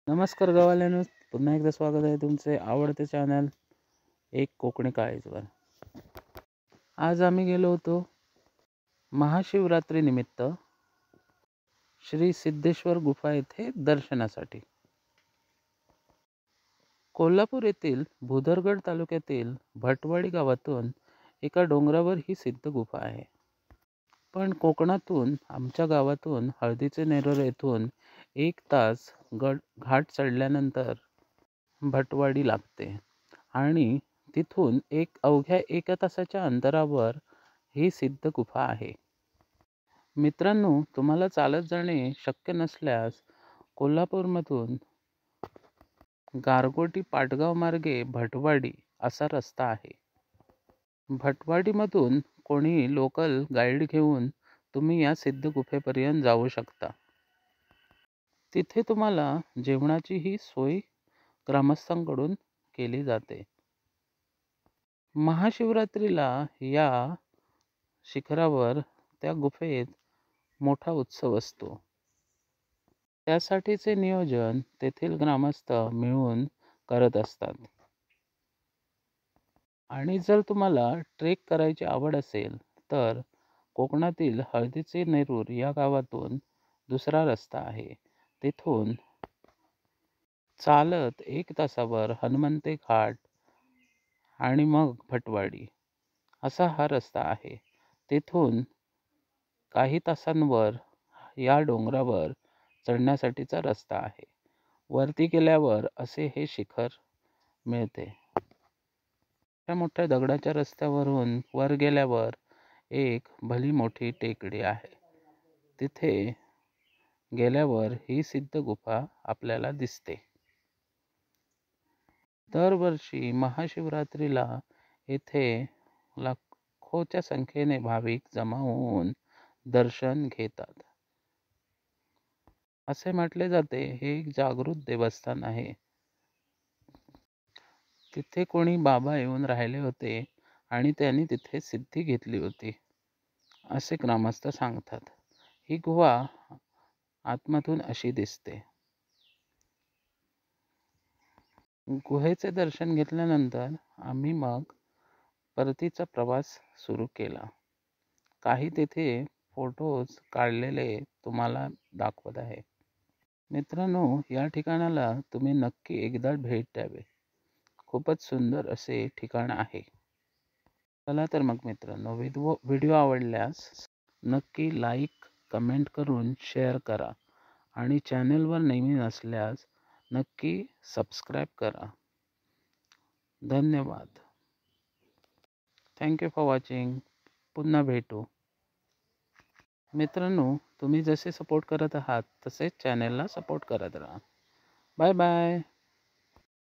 नमस्कार गावाल्यांनो, पुन्हा एकदा स्वागत आहे तुमचे आवडते चॅनल एक कोकणी काळीजवर। आज आम्ही गेलो होतो महाशिवरात्री निमित्त श्री सिद्धेश्वर गुफा येथे दर्शनासाठी। कोल्हापूर येथील भुदरगड तालुक्यातील भटवाडी गावातून एका डोंगरावर ही सिद्ध गुफा आहे। पण कोकणातून आमच्या गावातून हळदीचे नेरळ येथून 1 तास घाट चढल्यानंतर भटवाडी लागते आणि तिथून अवघ्या 1 तासाच्या अंतरावर ही सिद्ध गुफा आहे। मित्रांनो, तुम्हाला चालत जाणे शक्य नसल्यास कोल्हापूरमधून गारगोटी पाटगाव मार्गे भटवाडी असा रस्ता आहे। भटवाडीमधून कोणी लोकल गाईड घेऊन तुम्ही या सिद्ध गुफेपर्यंत जाऊ शकता। तिथे तुम्हाला जेवणाचीही सोय ग्रामस्थांकडून केली जाते। महाशिवरात्रीला या शिखरावर त्या गुफेत मोठा उत्सव असतो। त्यासाठीचे नियोजन तेथील ग्रामस्थ मिळून करत असतात। आणि जर तुम्हाला ट्रेक करायची आवड असेल तर कोकणातील हळदीचे नेरूर या गावातून दुसरा रस्ता आहे। तिथून चालत 1 तासावर हनुमंते घाट आणि मग भटवाडी असा हा रस्ता आहे। तिथून काही तासांवर या डोंगरावर चढण्यासाठीचा रस्ता आहे। वरती गेल्यावर असे हे शिखर मिळते। मोठ्या दगडाच्या रस्त्यावरून वर गेल्यावर एक भली मोठी टेकडी आहे। तिथे गेल्यावर ही सिद्ध गुफा आपल्याला दिसते। दरवर्षी महाशिवरात्रीला येथे लाखोच्या संख्येने भाविक जमा होऊन दर्शन घेतात। असे म्हटले जाते हे एक जागृत देवस्थान आहे। तिथे कोणी बाबा येऊन राहिले होते आणि त्यांनी तिथे सिद्धी घेतली होती असे ग्रामस्थ सांगतात। ही गुहा आतमधून अशी दिसते। गुहेचे दर्शन घेतल्यानंतर आम्ही मग परतीचा प्रवास सुरू केला। काही तिथे फोटोज काढलेले तुम्हाला दाखवत आहे। मित्रांनो, या ठिकाणाला तुम्ही नक्की एकदा भेट द्यावे। खूपच सुंदर असे ठिकाण आहे। चला तर मग मित्रांनो, व्हिडिओ आवडल्यास नक्की लाईक कमेंट करून शेअर करा आणि चॅनलवर नवीन असल्यास नक्की सबस्क्राईब करा। धन्यवाद। Thank you for watching. पुन्हा भेटू। मित्रांनो, तुम्ही जसे सपोर्ट करत आहात तसेच चॅनलला सपोर्ट करत राहा। Bye bye.